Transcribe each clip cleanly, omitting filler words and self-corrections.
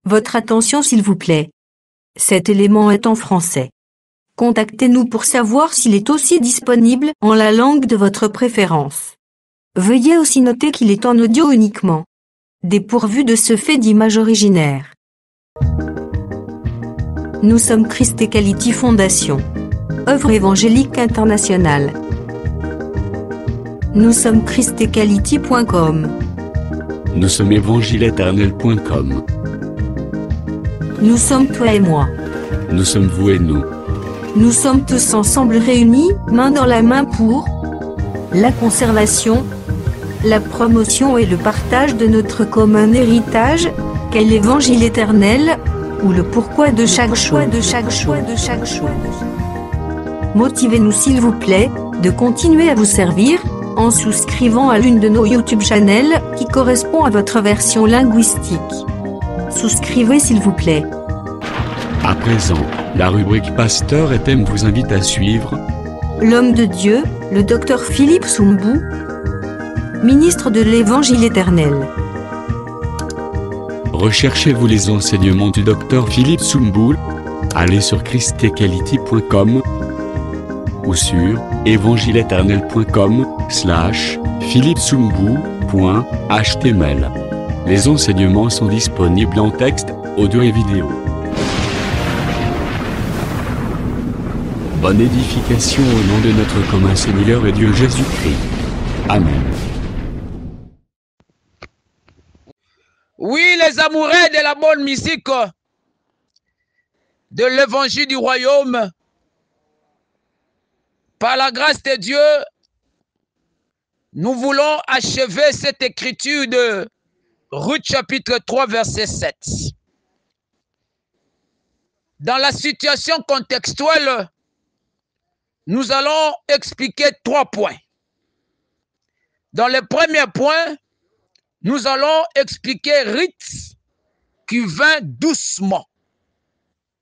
Votre attention s'il vous plaît. Cet élément est en français. Contactez-nous pour savoir s'il est aussi disponible en la langue de votre préférence. Veuillez aussi noter qu'il est en audio uniquement. Dépourvu de ce fait d'image originaire. Nous sommes Christ Equality Fondation. Œuvre évangélique internationale. Nous sommes christequality.com. Nous sommes évangile-éternel.com. Nous sommes toi et moi. Nous sommes vous et nous. Nous sommes tous ensemble réunis, main dans la main pour la conservation, la promotion et le partage de notre commun héritage, qu'est l'évangile éternel, ou le pourquoi de chaque chose. Motivez-nous s'il vous plaît, de continuer à vous servir, en souscrivant à l'une de nos YouTube channels, qui correspond à votre version linguistique. Souscrivez s'il vous plaît. À présent, la rubrique Pasteur et thème vous invite à suivre L'homme de Dieu, le docteur Philippe Soumbou, ministre de l'Évangile éternel. Recherchez-vous les enseignements du docteur Philippe Soumbou. Allez sur christequality.com ou sur évangile-éternel.com/philippesoumbou.html. Les enseignements sont disponibles en texte, audio et vidéo. Bonne édification au nom de notre commun Seigneur et Dieu Jésus-Christ. Amen. Oui, les amoureux de la bonne musique, de l'évangile du royaume, par la grâce de Dieu, nous voulons achever cette écriture de Ruth chapitre 3 verset 7. Dans la situation contextuelle, nous allons expliquer 3 points. Dans le premier point, nous allons expliquer Ruth qui vint doucement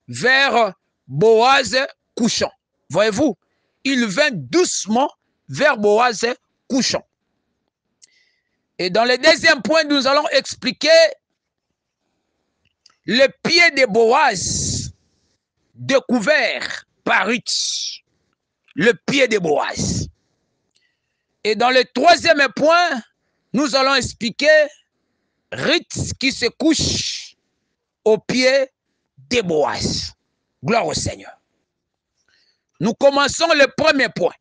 vers Boaz couchant. Voyez-vous, il vint doucement vers Boaz couchant. Et dans le deuxième point, nous allons expliquer le pied de Boaz découvert par Ruth. Le pied de Boaz. Et dans le troisième point, nous allons expliquer Ruth qui se couche au pied de Boaz. Gloire au Seigneur. Nous commençons le premier point.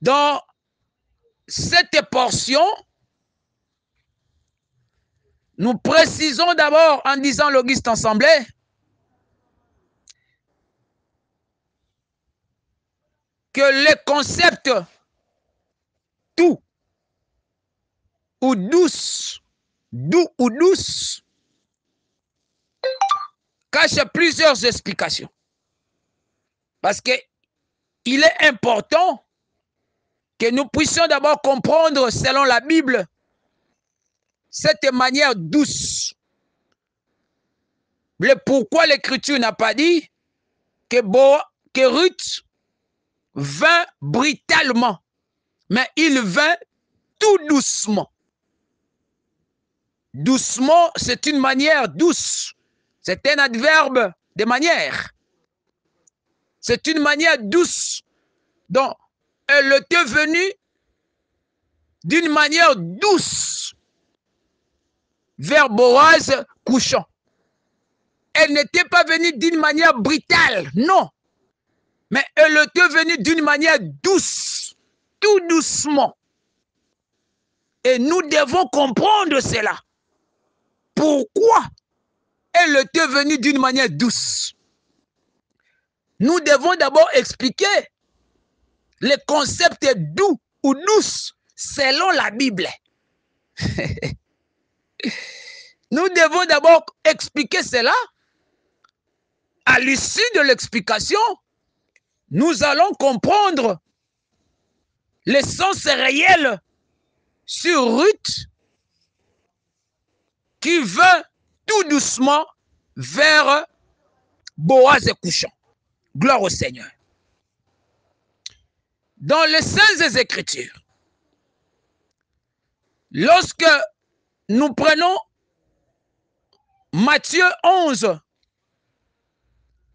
Dans cette portion, nous précisons d'abord en disant l'Auguste Ensemblée que le concept tout ou douce, doux ou douce, cache plusieurs explications. Parce que il est important que nous puissions d'abord comprendre, selon la Bible, cette manière douce. Le pourquoi l'Écriture n'a pas dit que Ruth vint brutalement, mais il vint tout doucement. Doucement, c'est une manière douce. C'est un adverbe de manière. C'est une manière douce. Donc, elle était venue d'une manière douce vers Boaz couchant. Elle n'était pas venue d'une manière brutale, non. Mais elle était venue d'une manière douce, tout doucement. Et nous devons comprendre cela. Pourquoi elle était venue d'une manière douce? Nous devons d'abord expliquer le concept doux ou douce selon la Bible. Nous devons d'abord expliquer cela. À l'issue de l'explication, nous allons comprendre le sens réel sur Ruth qui vint tout doucement vers Boaz couchant. Gloire au Seigneur. Dans les Saintes Écritures, lorsque nous prenons Matthieu 11,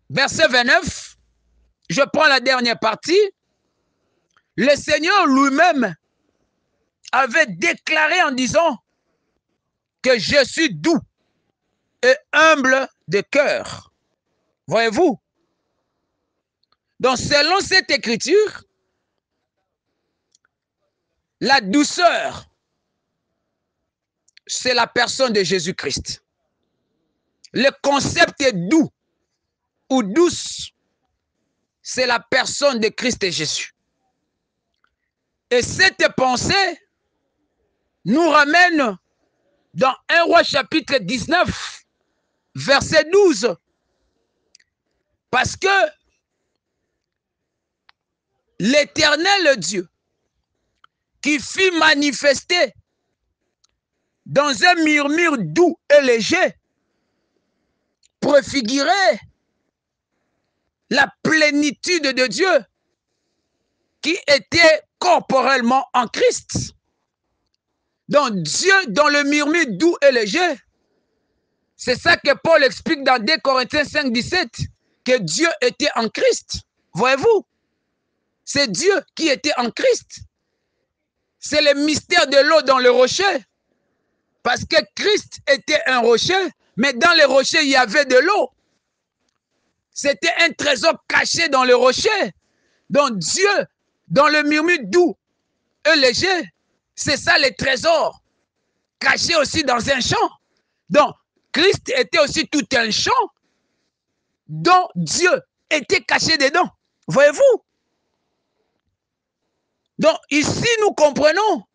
verset 29, je prends la dernière partie. Le Seigneur lui-même avait déclaré en disant que je suis doux et humble de cœur. Voyez-vous? Donc, selon cette écriture, la douceur, c'est la personne de Jésus-Christ. Le concept est doux ou douce, c'est la personne de Christ et Jésus. Et cette pensée nous ramène dans 1 Roi chapitre 19, verset 12. Parce que l'Éternel Dieu, qui fit manifester dans un murmure doux et léger, préfigurait la plénitude de Dieu qui était corporellement en Christ. Donc Dieu, dans le murmure doux et léger, c'est ça que Paul explique dans 2 Corinthiens 5, 17, que Dieu était en Christ. Voyez-vous? C'est Dieu qui était en Christ. C'est le mystère de l'eau dans le rocher. Parce que Christ était un rocher, mais dans le rocher, il y avait de l'eau. C'était un trésor caché dans le rocher. Donc Dieu, dans le murmure doux et léger, c'est ça le trésor, caché aussi dans un champ. Donc Christ était aussi tout un champ dont Dieu était caché dedans. Voyez-vous? Donc ici, nous comprenons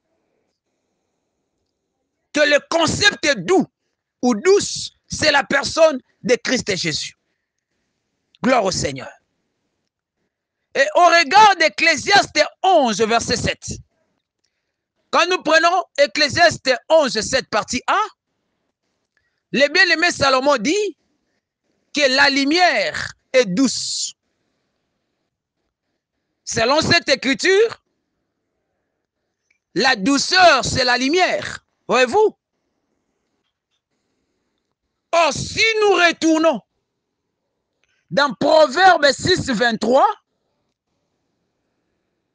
que le concept doux ou douce, c'est la personne de Christ et Jésus. Gloire au Seigneur. Et au regard d'Ecclésiaste 11, verset 7, quand nous prenons Ecclésiaste 11, 7, partie A, le bien-aimé Salomon dit que la lumière est douce. Selon cette écriture, la douceur, c'est la lumière. Voyez-vous? Or, si nous retournons dans Proverbe 6, 23,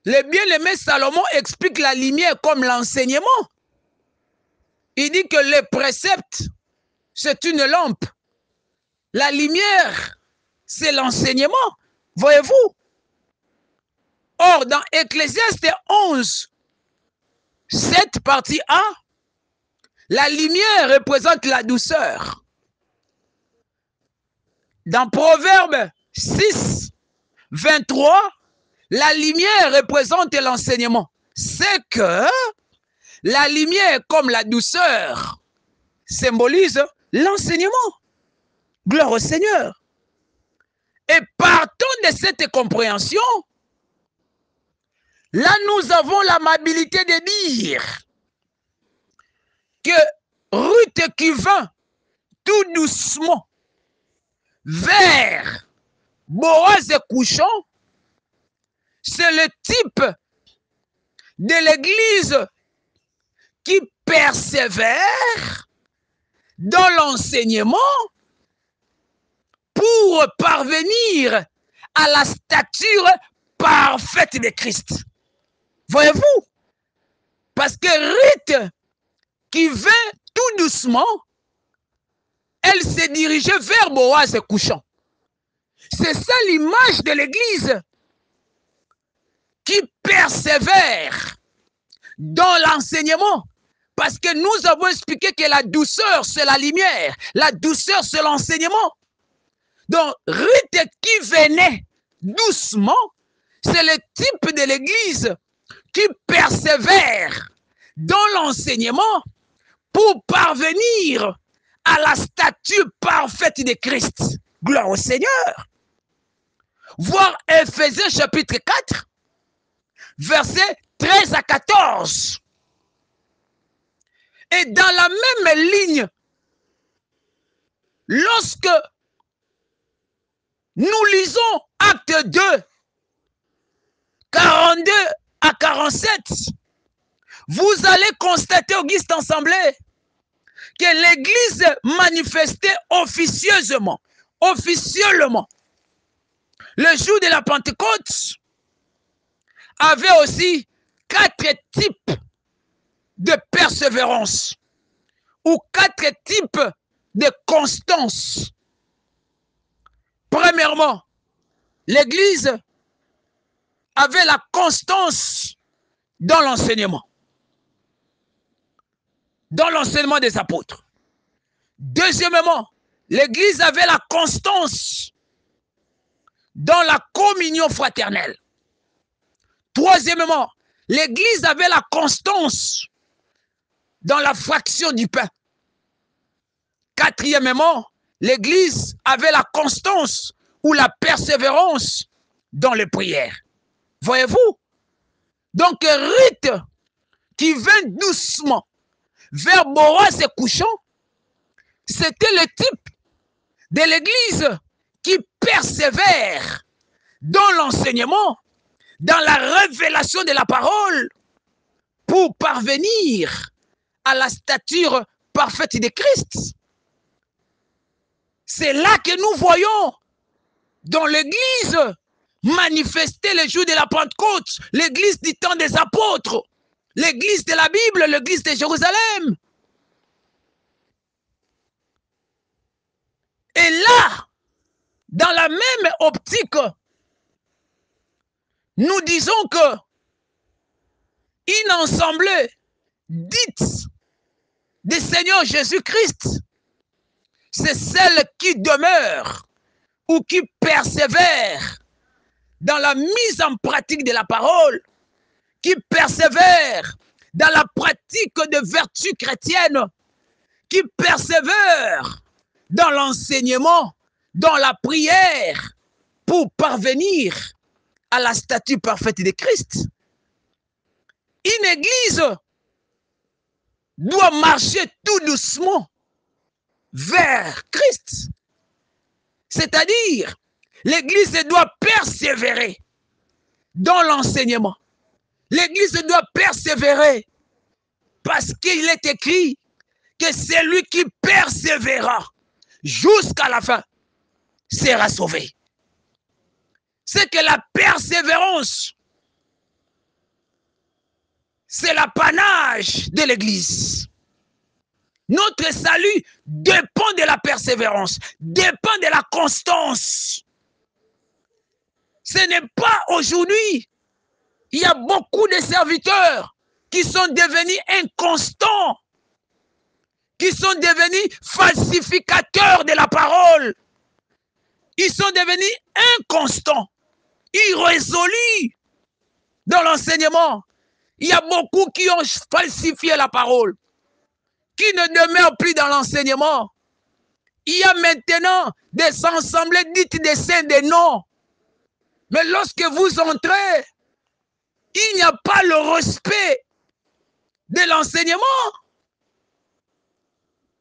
le bien-aimé Salomon explique la lumière comme l'enseignement. Il dit que les préceptes, c'est une lampe. La lumière, c'est l'enseignement. Voyez-vous? Or, dans Ecclésiaste 11, 7, partie A, la lumière représente la douceur. Dans Proverbe 6, 23, la lumière représente l'enseignement. C'est que la lumière, comme la douceur, symbolise l'enseignement. Gloire au Seigneur. Et partant de cette compréhension, là nous avons l'amabilité de dire que Ruth qui vint tout doucement vers Boaz couchant, c'est le type de l'Église qui persévère dans l'enseignement pour parvenir à la stature parfaite de Christ. Voyez-vous? Parce que Ruth qui vint tout doucement, elle s'est dirigée vers Boaz couchant. C'est ça l'image de l'Église qui persévère dans l'enseignement. Parce que nous avons expliqué que la douceur, c'est la lumière. La douceur, c'est l'enseignement. Donc, Ruth qui venait doucement, c'est le type de l'Église qui persévère dans l'enseignement pour parvenir à la stature parfaite de Christ. Gloire au Seigneur. Voir Ephésiens chapitre 4, versets 13 à 14. Et dans la même ligne, lorsque nous lisons Acte 2, 42 à 47, vous allez constater, auguste assemblée, que l'Église manifestait officieusement, officiellement, le jour de la Pentecôte, avait aussi 4 types de persévérance ou 4 types de constance. Premièrement, l'Église avait la constance dans l'enseignement des apôtres. Deuxièmement, l'Église avait la constance dans la communion fraternelle. Troisièmement, l'Église avait la constance dans la fraction du pain. Quatrièmement, l'Église avait la constance ou la persévérance dans les prières. Voyez-vous? Donc, Ruth, qui vint doucement vers Boaz et couchant, c'était le type de l'Église qui persévère dans l'enseignement, dans la révélation de la parole, pour parvenir à la stature parfaite de Christ. C'est là que nous voyons dans l'Église manifester le jour de la Pentecôte, l'Église du temps des apôtres, l'Église de la Bible, l'Église de Jérusalem. Et là, dans la même optique, nous disons que une assemblée dite du Seigneur Jésus-Christ, c'est celle qui demeure ou qui persévère dans la mise en pratique de la parole, qui persévère dans la pratique de vertus chrétiennes, qui persévère dans l'enseignement, dans la prière, pour parvenir à la statue parfaite de Christ. Une église doit marcher tout doucement vers Christ. C'est-à-dire, l'église doit persévérer dans l'enseignement. L'église doit persévérer parce qu'il est écrit que celui qui persévérera jusqu'à la fin sera sauvé. C'est que la persévérance, c'est l'apanage de l'église. Notre salut dépend de la persévérance, dépend de la constance. Ce n'est pas aujourd'hui. Il y a beaucoup de serviteurs qui sont devenus inconstants, qui sont devenus falsificateurs de la parole. Ils sont devenus inconstants, irrésolus dans l'enseignement. Il y a beaucoup qui ont falsifié la parole, qui ne demeurent plus dans l'enseignement. Il y a maintenant des assemblées dites des saints des noms. Mais lorsque vous entrez, il n'y a pas le respect de l'enseignement.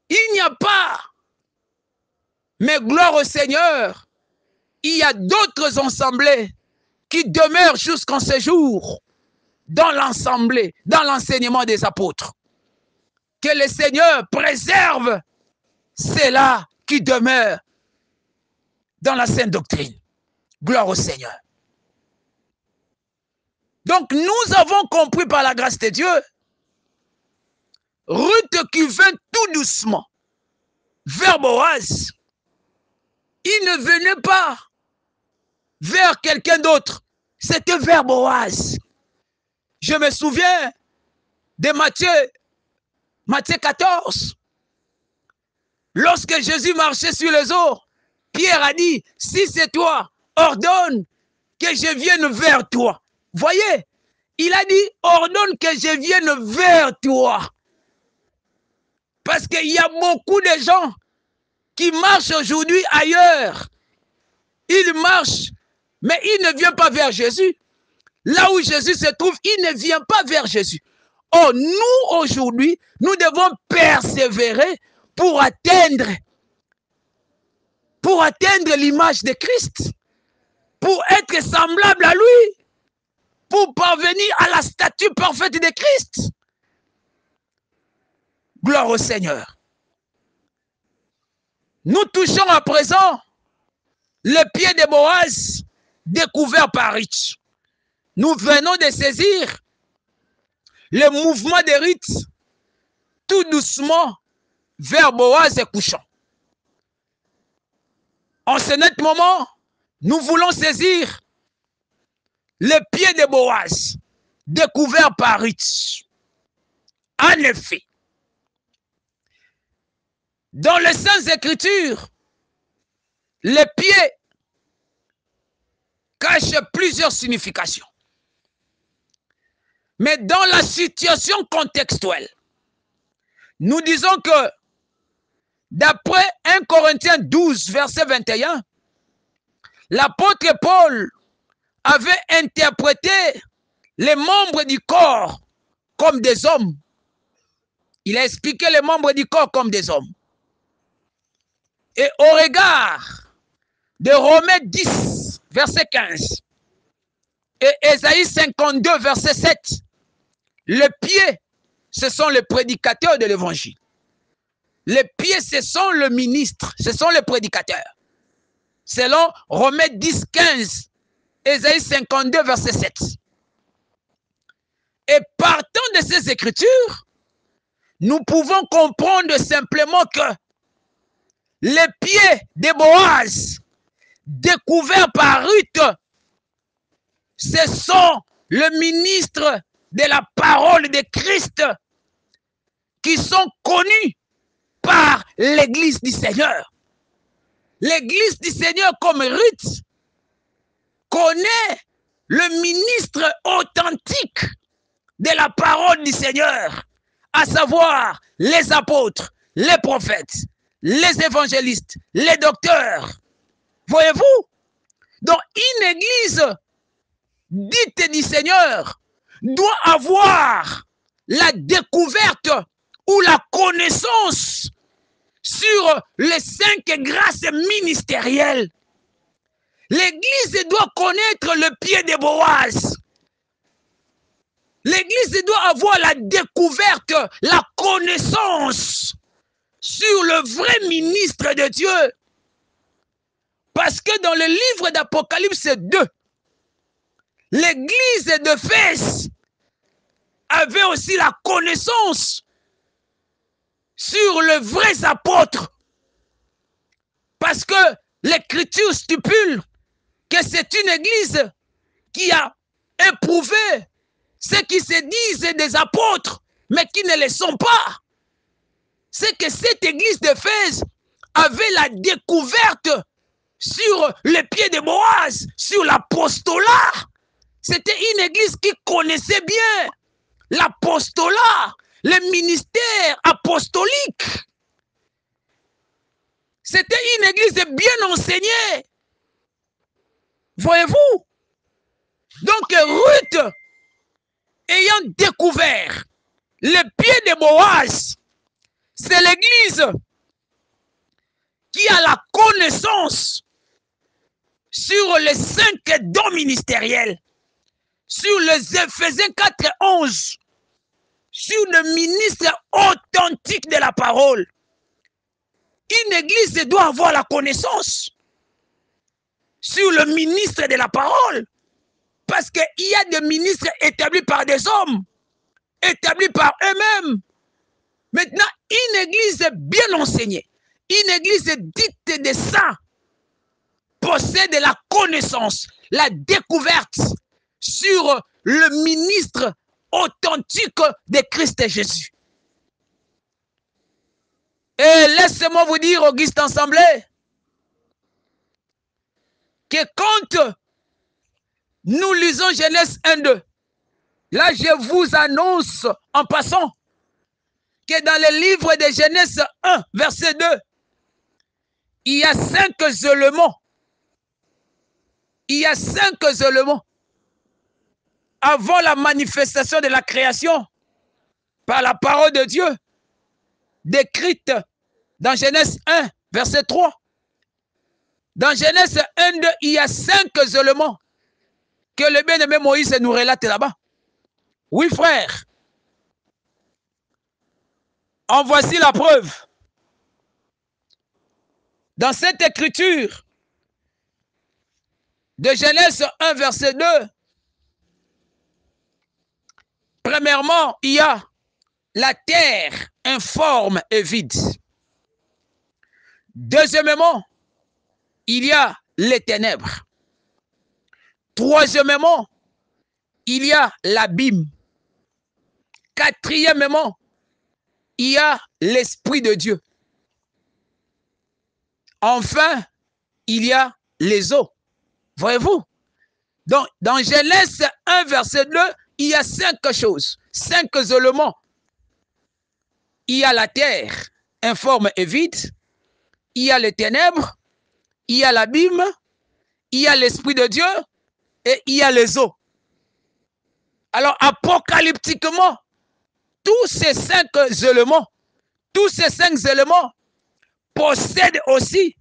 Il n'y a pas. Mais gloire au Seigneur, il y a d'autres assemblées qui demeurent jusqu'en ce jour dans l'assemblée, dans l'enseignement des apôtres. Que le Seigneur préserve ceux-là qui demeurent dans la sainte doctrine. Gloire au Seigneur. Donc nous avons compris par la grâce de Dieu, Ruth qui vint tout doucement vers Boaz, il ne venait pas vers quelqu'un d'autre, c'était vers Boaz. Je me souviens de Matthieu 14. Lorsque Jésus marchait sur les eaux, Pierre a dit, si c'est toi, ordonne que je vienne vers toi. Voyez, il a dit, ordonne que je vienne vers toi. Parce qu'il y a beaucoup de gens qui marchent aujourd'hui ailleurs. Ils marchent, mais ils ne viennent pas vers Jésus. Là où Jésus se trouve, il ne vient pas vers Jésus. Oh, nous, aujourd'hui, nous devons persévérer pour atteindre l'image de Christ, pour être semblable à lui, pour parvenir à la statue parfaite de Christ. Gloire au Seigneur. Nous touchons à présent le pied de Boaz découvert par Ruth. Nous venons de saisir le mouvement de Ruth tout doucement vers Boaz et couchant. En ce net moment, nous voulons saisir le pied de Boaz découvert par Ruth. En effet, dans les Saintes Écritures, le pied cache plusieurs significations. Mais dans la situation contextuelle, nous disons que d'après 1 Corinthiens 12, verset 21, l'apôtre Paul avait interprété les membres du corps comme des hommes. Il a expliqué les membres du corps comme des hommes. Et au regard de Romains 10, verset 15, et Ésaïe 52, verset 7, les pieds, ce sont les prédicateurs de l'évangile. Les pieds, ce sont le ministre, ce sont les prédicateurs. Selon Romains 10, 15, Ésaïe 52, verset 7. Et partant de ces écritures, nous pouvons comprendre simplement que les pieds de Boaz, découverts par Ruth, ce sont le ministre de la parole de Christ qui sont connus par l'Église du Seigneur. L'Église du Seigneur, comme Ruth, connaît le ministre authentique de la parole du Seigneur, à savoir les apôtres, les prophètes, les évangélistes, les docteurs. Voyez-vous? Donc, une église dite du Seigneur doit avoir la découverte ou la connaissance sur les 5 grâces ministérielles. L'église doit connaître le pied de Boaz. L'église doit avoir la découverte, la connaissance sur le vrai ministre de Dieu. Parce que dans le livre d'Apocalypse 2, l'église d'Éphèse avait aussi la connaissance sur les vrais apôtres. Parce que l'Écriture stipule que c'est une église qui a éprouvé ceux qui se disent des apôtres, mais qui ne le sont pas. C'est que cette église d'Éphèse avait la découverte sur les pieds de Boaz, sur l'apostolat. C'était une église qui connaissait bien l'apostolat, le ministère apostolique. C'était une église bien enseignée. Voyez-vous? Donc Ruth, ayant découvert les pieds de Boaz, c'est l'église qui a la connaissance sur les 5 dons ministériels, sur les Éphésiens 4 et 11, sur le ministre authentique de la parole. Une église doit avoir la connaissance sur le ministre de la parole. Parce qu'il y a des ministres établis par des hommes, établis par eux-mêmes. Maintenant, une église bien enseignée, une église dite des saints, possède la connaissance, la découverte sur le ministre authentique de Christ Jésus. Et laissez-moi vous dire, Auguste Assemblée, que quand nous lisons Genèse 1-2, là je vous annonce en passant que dans le livre de Genèse 1, verset 2, il y a 5 éléments. Il y a 5 éléments avant la manifestation de la création par la parole de Dieu, décrite dans Genèse 1, verset 3. Dans Genèse 1-2, il y a 5 éléments que le bien-aimé Moïse nous relate là-bas. Oui, frère. En voici la preuve. Dans cette écriture de Genèse 1, verset 2, premièrement, il y a la terre informe et vide. Deuxièmement, il y a les ténèbres. Troisièmement, il y a l'abîme. Quatrièmement, il y a l'Esprit de Dieu. Enfin, il y a les eaux. Voyez-vous? Donc, dans Genèse 1, verset 2, il y a 5 choses, 5 éléments. Il y a la terre, informe et vide. Il y a les ténèbres. Il y a l'abîme. Il y a l'Esprit de Dieu. Et il y a les eaux. Alors, apocalyptiquement, tous ces 5 éléments, possèdent aussi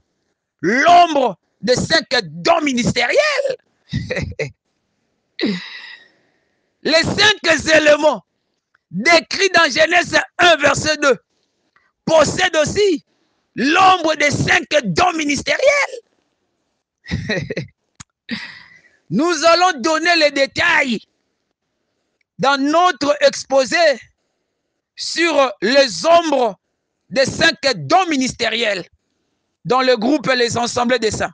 l'ombre de 5 dons ministériels. Les 5 éléments décrits dans Genèse 1, verset 2, possèdent aussi l'ombre des 5 dons ministériels. Nous allons donner les détails dans notre exposé sur les ombres des 5 dons ministériels dans le groupe et les ensembles des saints.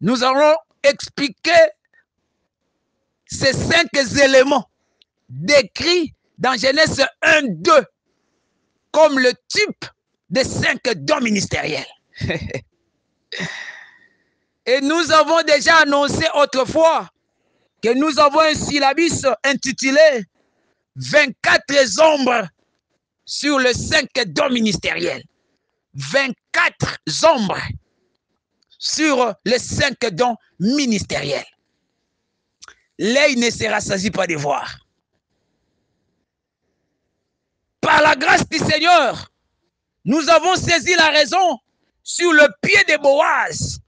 Nous allons expliquer ces 5 éléments décrits dans Genèse 1, 2 comme le type des 5 dons ministériels. Et nous avons déjà annoncé autrefois que nous avons un syllabus intitulé 24 ombres sur les 5 dons ministériels. 24 ombres sur les 5 dons ministériels. L'œil ne se rassasie pas de voir. Par la grâce du Seigneur, nous avons saisi la raison sur le pied de Boaz,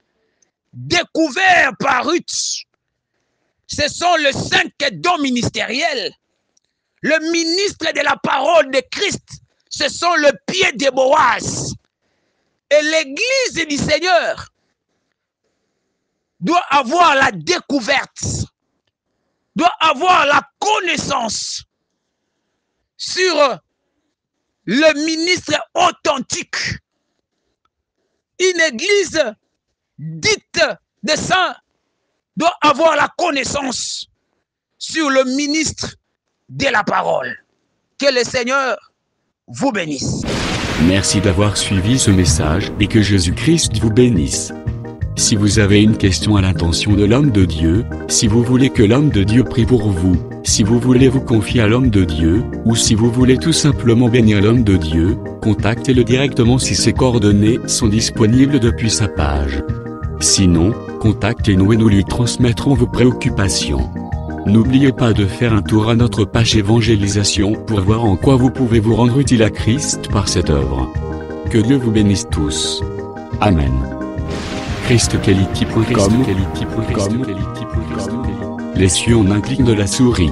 découvert par Ruth. Ce sont les 5 dons ministériels. Le ministre de la parole de Christ, ce sont le pied de Boaz. Et l'église du Seigneur doit avoir la découverte, doit avoir la connaissance sur le ministre authentique. Une église dite de saints doit avoir la connaissance sur le ministre de la parole. Que le Seigneur vous bénisse. Merci d'avoir suivi ce message et que Jésus-Christ vous bénisse. Si vous avez une question à l'intention de l'homme de Dieu, si vous voulez que l'homme de Dieu prie pour vous, si vous voulez vous confier à l'homme de Dieu, ou si vous voulez tout simplement bénir l'homme de Dieu, contactez-le directement si ses coordonnées sont disponibles depuis sa page. Sinon, contactez-nous et nous lui transmettrons vos préoccupations. N'oubliez pas de faire un tour à notre page évangélisation pour voir en quoi vous pouvez vous rendre utile à Christ par cette œuvre. Que Dieu vous bénisse tous. Amen. ChristQuality.com. Les cieux en un clic de la souris.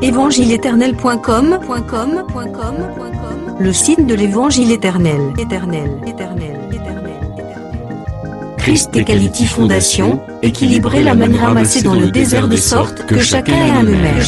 Évangile-éternel.com, le site de l'évangile éternel. Christ et Quality Fondation, équilibrer la manne ramassée dans le désert de sorte que chacun ait un le maire.